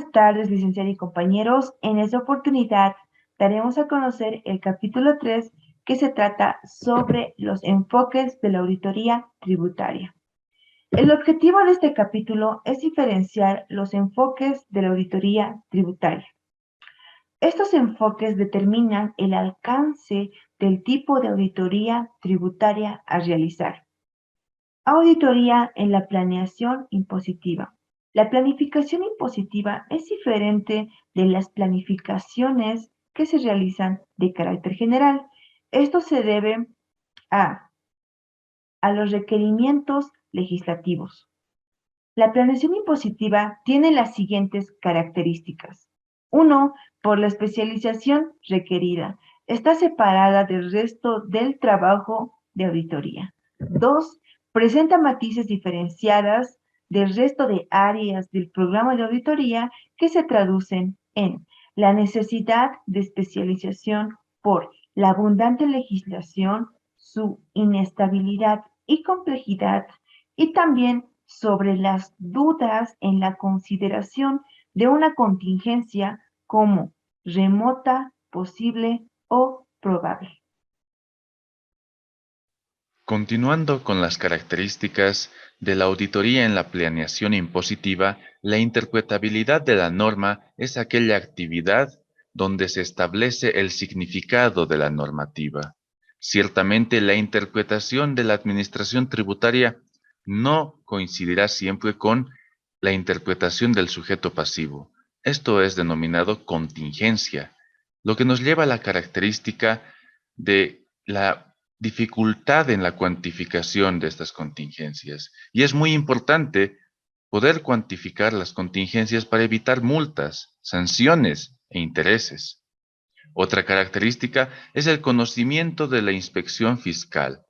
Buenas tardes, licenciada y compañeros. En esta oportunidad daremos a conocer el capítulo 3 que se trata sobre los enfoques de la auditoría tributaria. El objetivo de este capítulo es diferenciar los enfoques de la auditoría tributaria. Estos enfoques determinan el alcance del tipo de auditoría tributaria a realizar. Auditoría en la planeación impositiva. La planificación impositiva es diferente de las planificaciones que se realizan de carácter general. Esto se debe a, a los requerimientos legislativos. La planeación impositiva tiene las siguientes características. 1. Por la especialización requerida. Está separada del resto del trabajo de auditoría. 2. Presenta matices diferenciadas del resto de áreas del programa de auditoría que se traducen en la necesidad de especialización por la abundante legislación, su inestabilidad y complejidad, y también sobre las dudas en la consideración de una contingencia como remota, posible o probable. Continuando con las características de la auditoría en la planeación impositiva, la interpretabilidad de la norma es aquella actividad donde se establece el significado de la normativa. Ciertamente, la interpretación de la administración tributaria no coincidirá siempre con la interpretación del sujeto pasivo. Esto es denominado contingencia, lo que nos lleva a la característica de la dificultad en la cuantificación de estas contingencias. Y es muy importante poder cuantificar las contingencias para evitar multas, sanciones e intereses. Otra característica es el conocimiento de la inspección fiscal,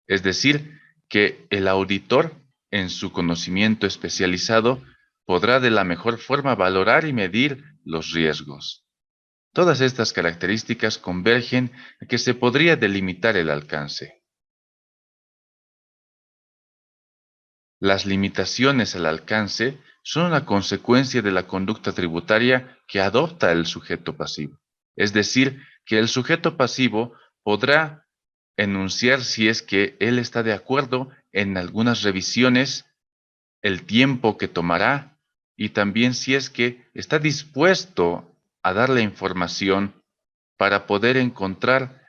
es decir, que el auditor, en su conocimiento especializado, podrá de la mejor forma valorar y medir los riesgos. Todas estas características convergen a que se podría delimitar el alcance. Las limitaciones al alcance son una consecuencia de la conducta tributaria que adopta el sujeto pasivo. Es decir, que el sujeto pasivo podrá enunciar si es que él está de acuerdo en algunas revisiones, el tiempo que tomará y también si es que está dispuesto a dar la información para poder encontrar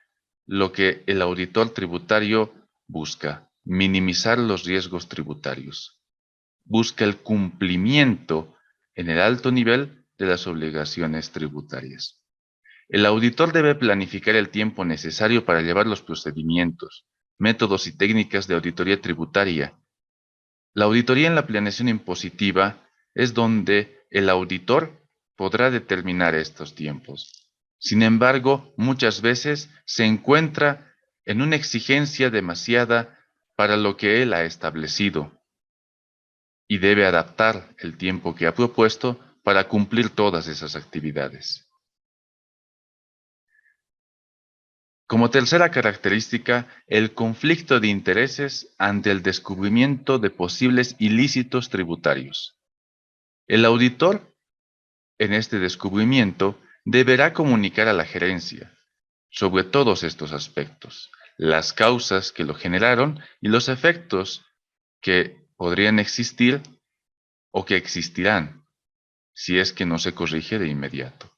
lo que el auditor tributario busca: minimizar los riesgos tributarios. Busca el cumplimiento en el alto nivel de las obligaciones tributarias. El auditor debe planificar el tiempo necesario para llevar los procedimientos, métodos y técnicas de auditoría tributaria. La auditoría en la planeación impositiva es donde el auditor podrá determinar estos tiempos. Sin embargo, muchas veces se encuentra en una exigencia demasiada para lo que él ha establecido y debe adaptar el tiempo que ha propuesto para cumplir todas esas actividades. Como tercera característica, el conflicto de intereses ante el descubrimiento de posibles ilícitos tributarios. El auditor, en este descubrimiento, deberá comunicar a la gerencia sobre todos estos aspectos, las causas que lo generaron y los efectos que podrían existir o que existirán si es que no se corrige de inmediato.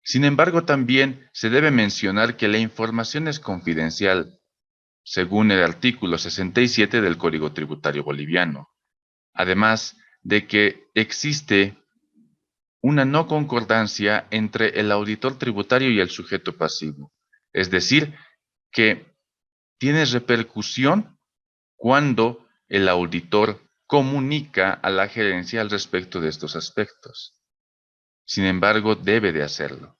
Sin embargo, también se debe mencionar que la información es confidencial, según el artículo 67 del Código Tributario Boliviano, además de que existe una no concordancia entre el auditor tributario y el sujeto pasivo. Es decir, que tiene repercusión cuando el auditor comunica a la gerencia al respecto de estos aspectos. Sin embargo, debe de hacerlo.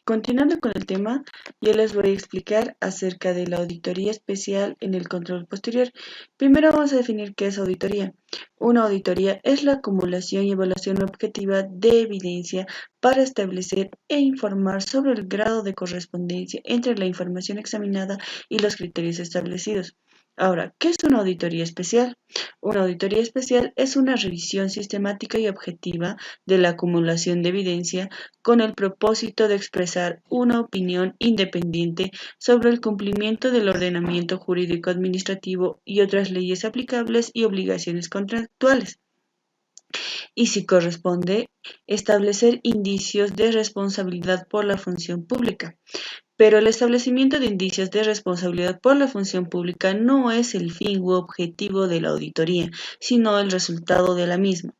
Continuando con el tema, yo les voy a explicar acerca de la auditoría especial en el control posterior. Primero vamos a definir qué es auditoría. Una auditoría es la acumulación y evaluación objetiva de evidencia para establecer e informar sobre el grado de correspondencia entre la información examinada y los criterios establecidos. Ahora, ¿qué es una auditoría especial? Una auditoría especial es una revisión sistemática y objetiva de la acumulación de evidencia con el propósito de expresar una opinión independiente sobre el cumplimiento del ordenamiento jurídico administrativo y otras leyes aplicables y obligaciones contractuales. Y si corresponde, establecer indicios de responsabilidad por la función pública. Pero el establecimiento de indicios de responsabilidad por la función pública no es el fin u objetivo de la auditoría, sino el resultado de la misma.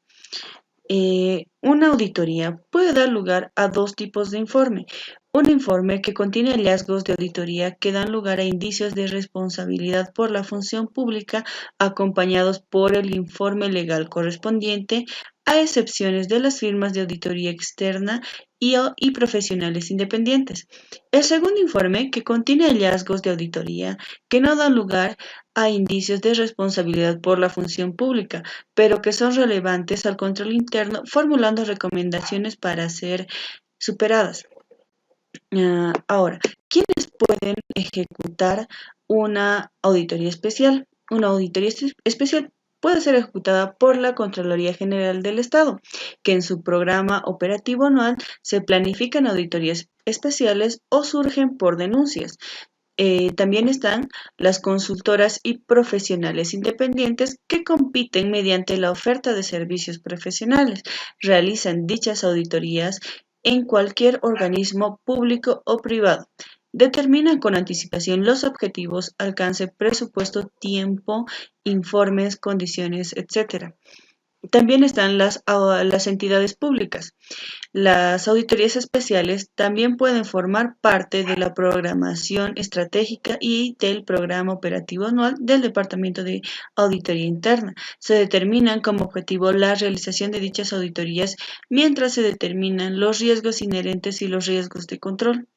Una auditoría puede dar lugar a dos tipos de informe. Un informe que contiene hallazgos de auditoría que dan lugar a indicios de responsabilidad por la función pública acompañados por el informe legal correspondiente, a excepciones de las firmas de auditoría externa y profesionales independientes. El segundo informe, que contiene hallazgos de auditoría que no dan lugar a indicios de responsabilidad por la función pública, pero que son relevantes al control interno, formulando recomendaciones para ser superadas. Ahora, ¿quiénes pueden ejecutar una auditoría especial? Una auditoría especial puede ser ejecutada por la Contraloría General del Estado, que en su programa operativo anual se planifican auditorías especiales o surgen por denuncias. También están las consultoras y profesionales independientes que compiten mediante la oferta de servicios profesionales. Realizan dichas auditorías en cualquier organismo público o privado. Determinan con anticipación los objetivos, alcance, presupuesto, tiempo, informes, condiciones, etc. También están las entidades públicas. Las auditorías especiales también pueden formar parte de la programación estratégica y del programa operativo anual del Departamento de Auditoría Interna. Se determinan como objetivo la realización de dichas auditorías mientras se determinan los riesgos inherentes y los riesgos de control.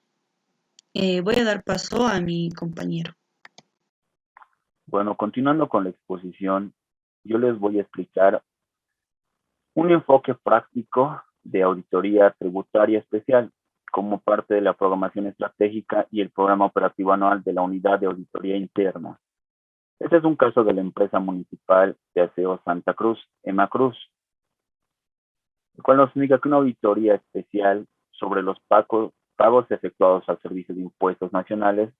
Voy a dar paso a mi compañero. Bueno, continuando con la exposición, yo les voy a explicar un enfoque práctico de auditoría tributaria especial como parte de la programación estratégica y el programa operativo anual de la Unidad de Auditoría Interna. Este es un caso de la empresa municipal de aseo Santa Cruz, EMACruz, el cual nos indica que una auditoría especial sobre los pagos efectuados al Servicio de Impuestos Nacionales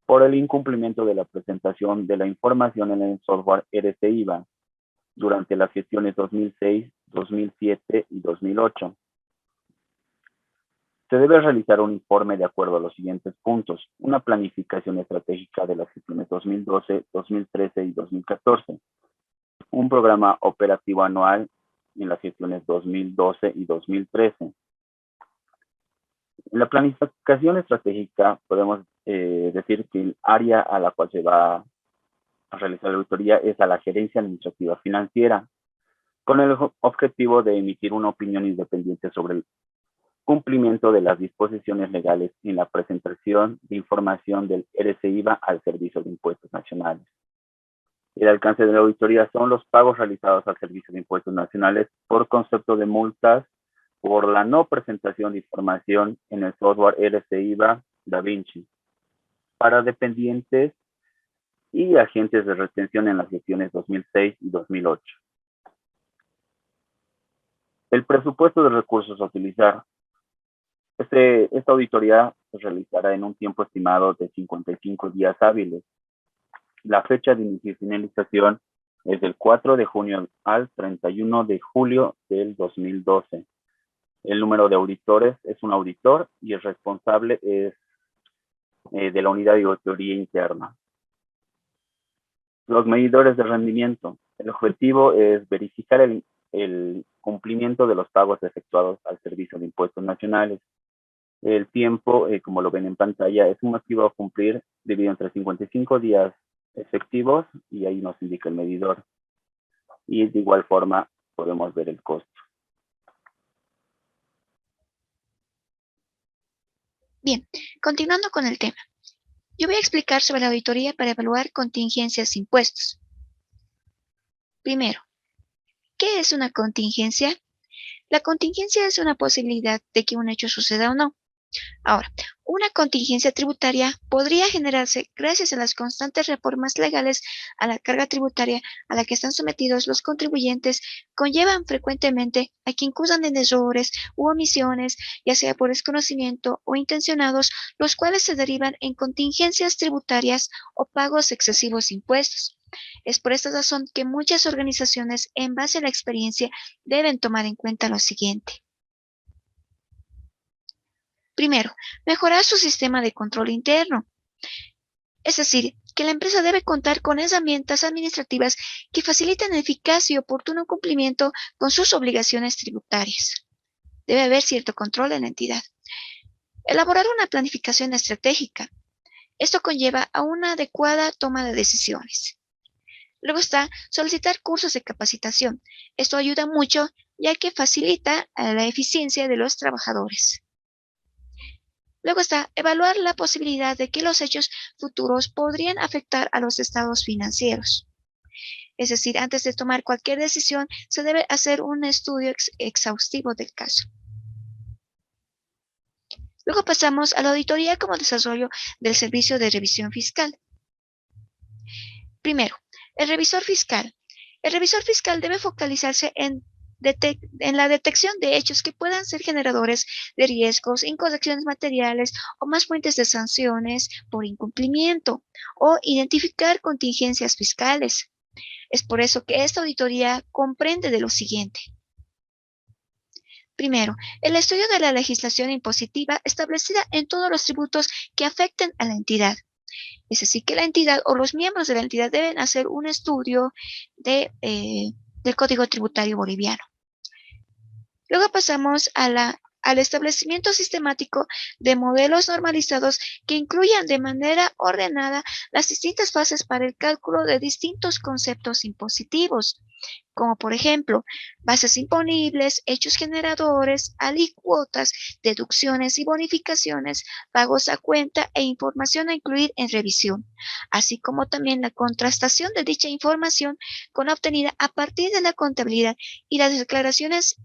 por el incumplimiento de la presentación de la información en el software RCIVA durante las gestiones 2006, 2007 y 2008. Se debe realizar un informe de acuerdo a los siguientes puntos: una planificación estratégica de las gestiones 2012, 2013 y 2014, un programa operativo anual en las gestiones 2012 y 2013. En la planificación estratégica podemos decir que el área a la cual se va a realizar la auditoría es a la gerencia administrativa financiera, con el objetivo de emitir una opinión independiente sobre el cumplimiento de las disposiciones legales en la presentación de información del RCIVA al Servicio de Impuestos Nacionales. El alcance de la auditoría son los pagos realizados al Servicio de Impuestos Nacionales por concepto de multas por la no presentación de información en el software RCIVA Da Vinci para dependientes y agentes de retención en las gestiones 2006 y 2008. El presupuesto de recursos a utilizar. Esta auditoría se realizará en un tiempo estimado de 55 días hábiles. La fecha de inicio y finalización es del 4 de junio al 31 de julio del 2012. El número de auditores es un auditor y el responsable es de la unidad de auditoría interna. Los medidores de rendimiento. El objetivo es verificar el cumplimiento de los pagos efectuados al Servicio de Impuestos Nacionales. El tiempo, como lo ven en pantalla, es un activo a cumplir dividido entre 55 días efectivos y ahí nos indica el medidor. Y de igual forma podemos ver el costo. Bien, continuando con el tema. Yo voy a explicar sobre la auditoría para evaluar contingencias de impuestos. Primero, ¿qué es una contingencia? La contingencia es una posibilidad de que un hecho suceda o no. Ahora, una contingencia tributaria podría generarse gracias a las constantes reformas legales a la carga tributaria a la que están sometidos los contribuyentes, conllevan frecuentemente a que incurran en errores u omisiones, ya sea por desconocimiento o intencionados, los cuales se derivan en contingencias tributarias o pagos excesivos de impuestos. Es por esta razón que muchas organizaciones, en base a la experiencia, deben tomar en cuenta lo siguiente. Primero, mejorar su sistema de control interno. Es decir, que la empresa debe contar con herramientas administrativas que faciliten el eficaz y oportuno cumplimiento con sus obligaciones tributarias. Debe haber cierto control en la entidad. Elaborar una planificación estratégica. Esto conlleva a una adecuada toma de decisiones. Luego está solicitar cursos de capacitación. Esto ayuda mucho ya que facilita la eficiencia de los trabajadores. Luego está evaluar la posibilidad de que los hechos futuros podrían afectar a los estados financieros. Es decir, antes de tomar cualquier decisión, se debe hacer un estudio exhaustivo del caso. Luego pasamos a la auditoría como desarrollo del servicio de revisión fiscal. Primero, el revisor fiscal. El revisor fiscal debe focalizarse en la detección de hechos que puedan ser generadores de riesgos, incorrecciones materiales o más fuentes de sanciones por incumplimiento o identificar contingencias fiscales. Es por eso que esta auditoría comprende de lo siguiente. Primero, el estudio de la legislación impositiva establecida en todos los tributos que afecten a la entidad. Es decir, que la entidad o los miembros de la entidad deben hacer un estudio del Código Tributario Boliviano. Luego pasamos al establecimiento sistemático de modelos normalizados que incluyan de manera ordenada las distintas fases para el cálculo de distintos conceptos impositivos, como por ejemplo, bases imponibles, hechos generadores, alícuotas, deducciones y bonificaciones, pagos a cuenta e información a incluir en revisión, así como también la contrastación de dicha información con la obtenida a partir de la contabilidad y las declaraciones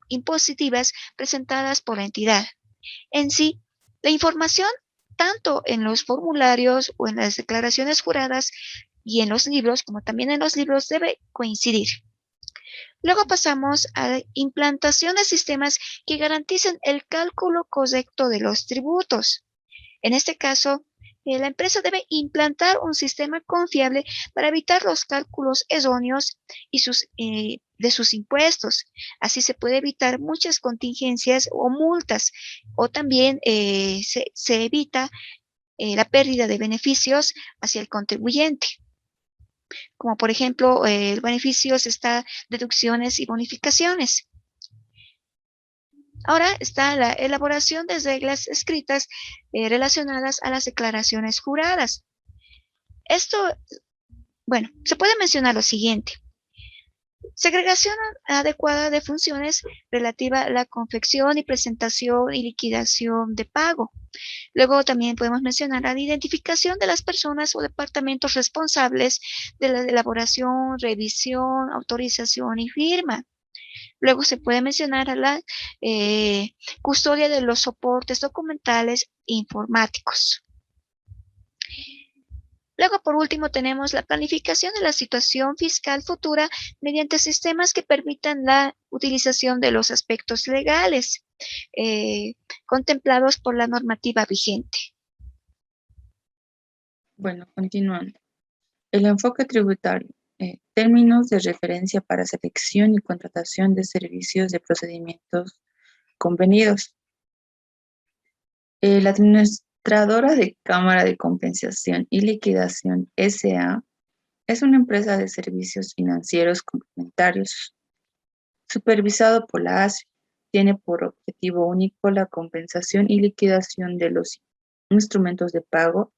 impositivas presentadas por la entidad. En sí, la información, tanto en los formularios o en las declaraciones juradas y en los libros, como también en los libros, debe coincidir. Luego pasamos a la implantación de sistemas que garanticen el cálculo correcto de los tributos. En este caso, la empresa debe implantar un sistema confiable para evitar los cálculos erróneos de sus impuestos. Así se puede evitar muchas contingencias o multas, o también se evita la pérdida de beneficios hacia el contribuyente, como por ejemplo beneficios, deducciones y bonificaciones. Ahora está la elaboración de reglas escritas relacionadas a las declaraciones juradas. Esto, bueno, se puede mencionar lo siguiente. Segregación adecuada de funciones relativa a la confección y presentación y liquidación de pago. Luego también podemos mencionar la identificación de las personas o departamentos responsables de la elaboración, revisión, autorización y firma. Luego se puede mencionar a la custodia de los soportes documentales informáticos. Luego, por último, tenemos la planificación de la situación fiscal futura mediante sistemas que permitan la utilización de los aspectos legales contemplados por la normativa vigente. Bueno, continuando. El enfoque tributario. Términos de referencia para selección y contratación de servicios de procedimientos convenidos. La administradora de Cámara de Compensación y Liquidación S.A. es una empresa de servicios financieros complementarios supervisado por la ASFI. Tiene por objetivo único la compensación y liquidación de los instrumentos de pago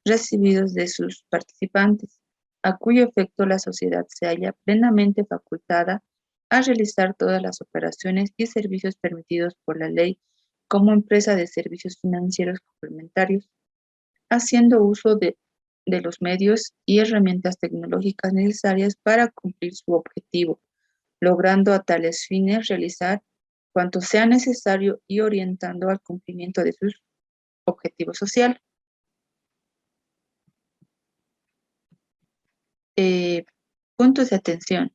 recibidos de sus participantes, a cuyo efecto la sociedad se halla plenamente facultada a realizar todas las operaciones y servicios permitidos por la ley como empresa de servicios financieros complementarios, haciendo uso de los medios y herramientas tecnológicas necesarias para cumplir su objetivo, logrando a tales fines realizar cuanto sea necesario y orientando al cumplimiento de sus objetivos sociales. Puntos de atención.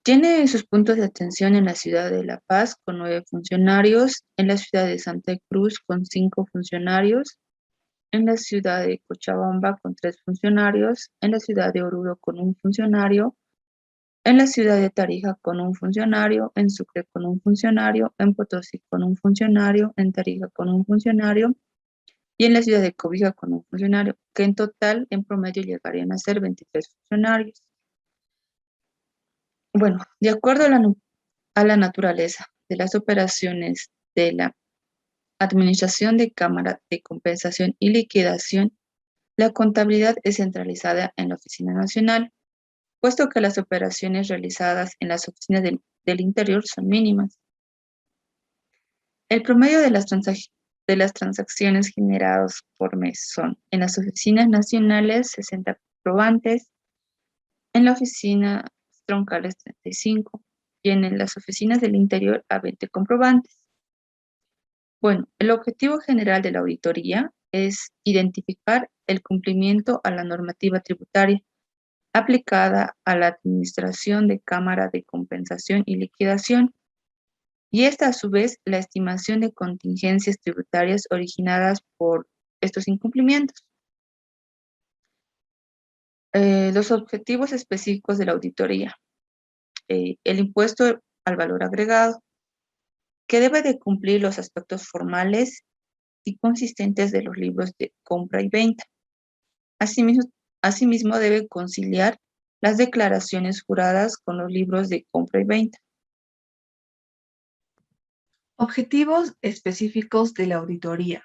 Tiene sus puntos de atención en la ciudad de La Paz con 9 funcionarios, en la ciudad de Santa Cruz con 5 funcionarios, en la ciudad de Cochabamba con 3 funcionarios, en la ciudad de Oruro con 1 funcionario, en la ciudad de Tarija con 1 funcionario, en Sucre con 1 funcionario, en Potosí con 1 funcionario, en Tarija con 1 funcionario y en la ciudad de Cobija con 1 funcionario, que en total, en promedio, llegarían a ser 23 funcionarios. Bueno, de acuerdo a la naturaleza de las operaciones de la Administración de Cámara de Compensación y Liquidación, la contabilidad es centralizada en la Oficina Nacional, puesto que las operaciones realizadas en las oficinas del interior son mínimas. El promedio de las transacciones generadas por mes son, en las oficinas nacionales, 60 comprobantes, en la oficina troncales 35 y en las oficinas del interior a 20 comprobantes. Bueno, el objetivo general de la auditoría es identificar el cumplimiento a la normativa tributaria aplicada a la Administración de Cámara de Compensación y Liquidación, y esta a su vez la estimación de contingencias tributarias originadas por estos incumplimientos. Los objetivos específicos de la auditoría. El impuesto al valor agregado, que debe de cumplir los aspectos formales y consistentes de los libros de compra y venta. Asimismo debe conciliar las declaraciones juradas con los libros de compra y venta. Objetivos específicos de la auditoría.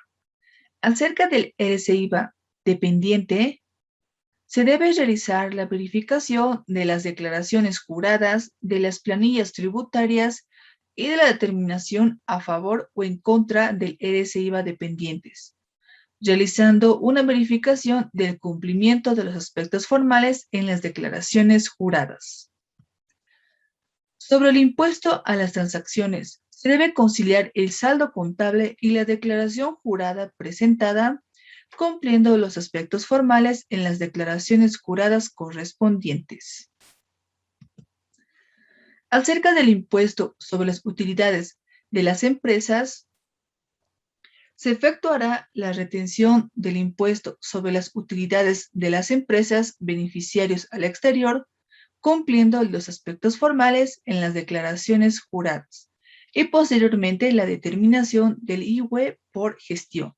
Acerca del RCIVA dependiente, se debe realizar la verificación de las declaraciones juradas, de las planillas tributarias y de la determinación a favor o en contra del RCIVA dependientes, realizando una verificación del cumplimiento de los aspectos formales en las declaraciones juradas. Sobre el impuesto a las transacciones, se debe conciliar el saldo contable y la declaración jurada presentada, cumpliendo los aspectos formales en las declaraciones juradas correspondientes. Acerca del impuesto sobre las utilidades de las empresas, se efectuará la retención del impuesto sobre las utilidades de las empresas beneficiarios al exterior, cumpliendo los aspectos formales en las declaraciones juradas y posteriormente la determinación del IVA por gestión.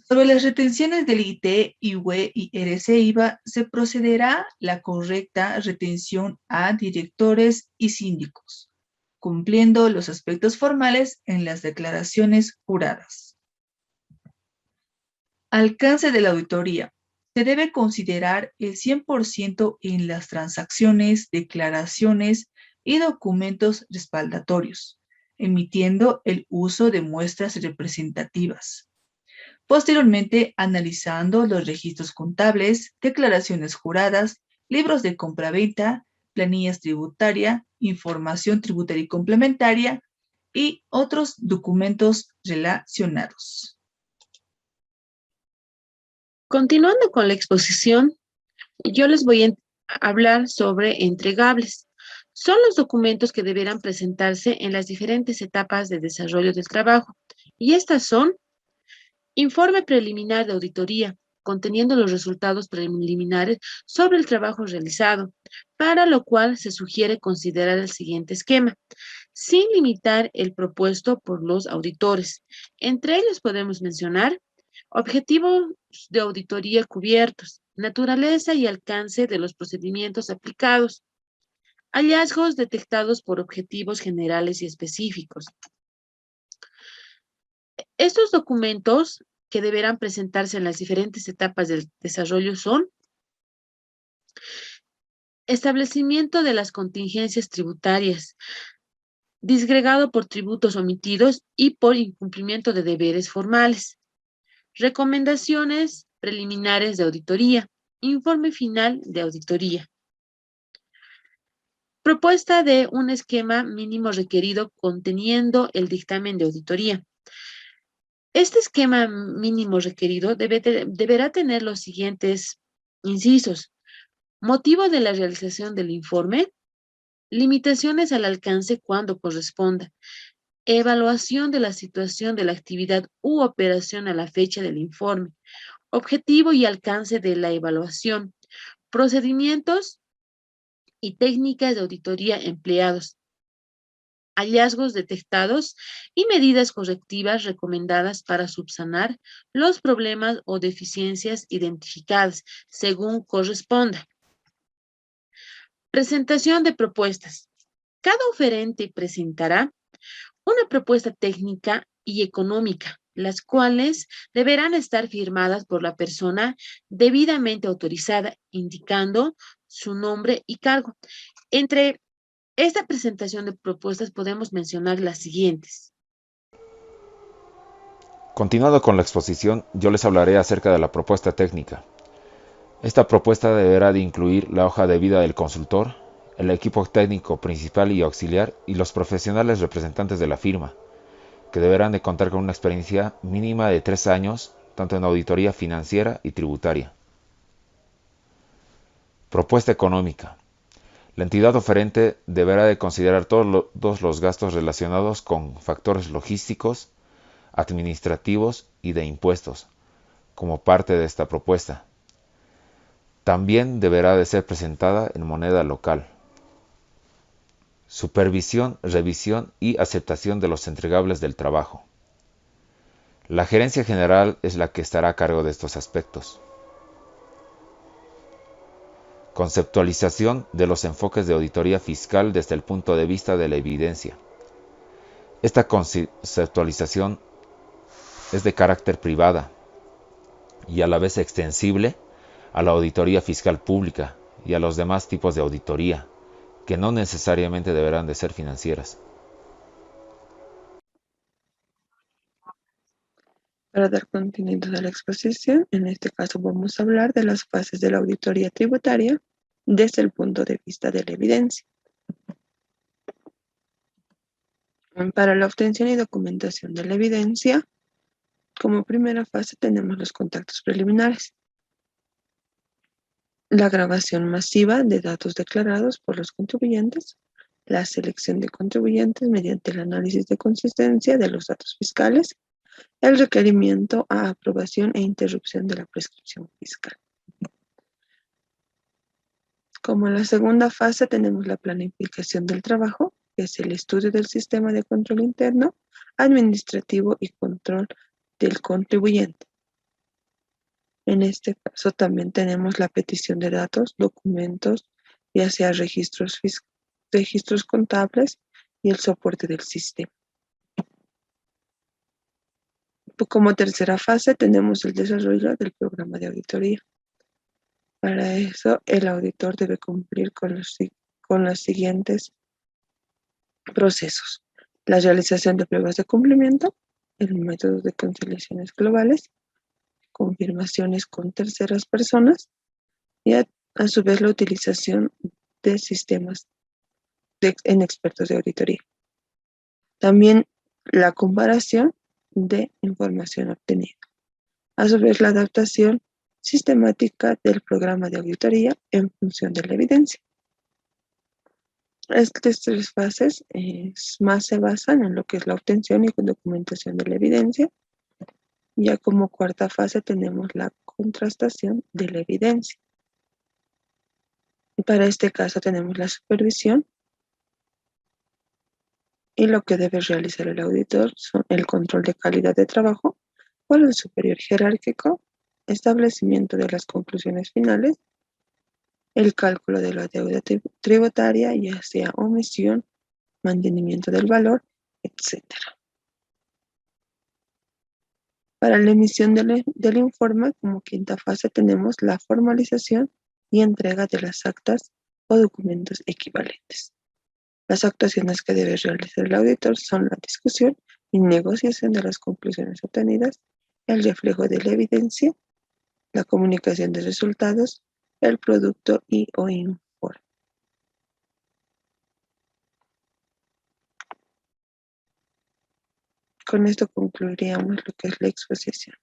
Sobre las retenciones del IT, IVA y RCIVA se procederá la correcta retención a directores y síndicos, cumpliendo los aspectos formales en las declaraciones juradas. Alcance de la auditoría. Se debe considerar el 100% en las transacciones, declaraciones y documentos respaldatorios, emitiendo el uso de muestras representativas. Posteriormente, analizando los registros contables, declaraciones juradas, libros de compraventa, planillas tributarias, información tributaria y complementaria y otros documentos relacionados. Continuando con la exposición, yo les voy a hablar sobre entregables. Son los documentos que deberán presentarse en las diferentes etapas de desarrollo del trabajo. Y estas son: informe preliminar de auditoría, conteniendo los resultados preliminares sobre el trabajo realizado, para lo cual se sugiere considerar el siguiente esquema, sin limitar el propuesto por los auditores. Entre ellos podemos mencionar objetivos de auditoría cubiertos, naturaleza y alcance de los procedimientos aplicados, hallazgos detectados por objetivos generales y específicos. Estos documentos que deberán presentarse en las diferentes etapas del desarrollo son: establecimiento de las contingencias tributarias, disgregado por tributos omitidos y por incumplimiento de deberes formales, recomendaciones preliminares de auditoría, informe final de auditoría. Propuesta de un esquema mínimo requerido conteniendo el dictamen de auditoría. Este esquema mínimo requerido deberá tener los siguientes incisos. Motivo de la realización del informe. Limitaciones al alcance cuando corresponda. Evaluación de la situación de la actividad u operación a la fecha del informe. Objetivo y alcance de la evaluación. Procedimientos y técnicas de auditoría empleados. Hallazgos detectados y medidas correctivas recomendadas para subsanar los problemas o deficiencias identificadas según corresponda. Presentación de propuestas. Cada oferente presentará una propuesta técnica y económica, las cuales deberán estar firmadas por la persona debidamente autorizada, indicando su nombre y cargo. Entre esta presentación de propuestas podemos mencionar las siguientes. Continuando con la exposición, yo les hablaré acerca de la propuesta técnica. Esta propuesta deberá de incluir la hoja de vida del consultor, el equipo técnico principal y auxiliar y los profesionales representantes de la firma, que deberán de contar con una experiencia mínima de 3 años, tanto en auditoría financiera y tributaria. Propuesta económica. La entidad oferente deberá de considerar todos los gastos relacionados con factores logísticos, administrativos y de impuestos, como parte de esta propuesta. También deberá de ser presentada en moneda local. Supervisión, revisión y aceptación de los entregables del trabajo. La gerencia general es la que estará a cargo de estos aspectos. Conceptualización de los enfoques de auditoría fiscal desde el punto de vista de la evidencia. Esta conceptualización es de carácter privada y a la vez extensible a la auditoría fiscal pública y a los demás tipos de auditoría, que no necesariamente deberán de ser financieras. Para dar contenido a la exposición, en este caso vamos a hablar de las fases de la auditoría tributaria desde el punto de vista de la evidencia. Para la obtención y documentación de la evidencia, como primera fase tenemos los contactos preliminares. La grabación masiva de datos declarados por los contribuyentes, la selección de contribuyentes mediante el análisis de consistencia de los datos fiscales, el requerimiento a aprobación e interrupción de la prescripción fiscal. Como en la segunda fase tenemos la planificación del trabajo, que es el estudio del sistema de control interno, administrativo y control del contribuyente. En este caso también tenemos la petición de datos, documentos, ya sea registros contables y el soporte del sistema. Como tercera fase tenemos el desarrollo del programa de auditoría. Para eso el auditor debe cumplir con los siguientes procesos: la realización de pruebas de cumplimiento, el método de conciliaciones globales, confirmaciones con terceras personas y a su vez la utilización de sistemas en expertos de auditoría. También la comparación de información obtenida. A su vez la adaptación sistemática del programa de auditoría en función de la evidencia. Estas tres fases más se basan en lo que es la obtención y documentación de la evidencia. Ya como cuarta fase tenemos la contrastación de la evidencia. Y para este caso tenemos la supervisión. Y lo que debe realizar el auditor son el control de calidad de trabajo por el superior jerárquico, establecimiento de las conclusiones finales, el cálculo de la deuda tributaria, ya sea omisión, mantenimiento del valor, etc. Para la emisión del informe, como quinta fase, tenemos la formalización y entrega de las actas o documentos equivalentes. Las actuaciones que debe realizar el auditor son la discusión y negociación de las conclusiones obtenidas, el reflejo de la evidencia, la comunicación de resultados, el producto y o informe. Con esto concluiríamos lo que es la exposición.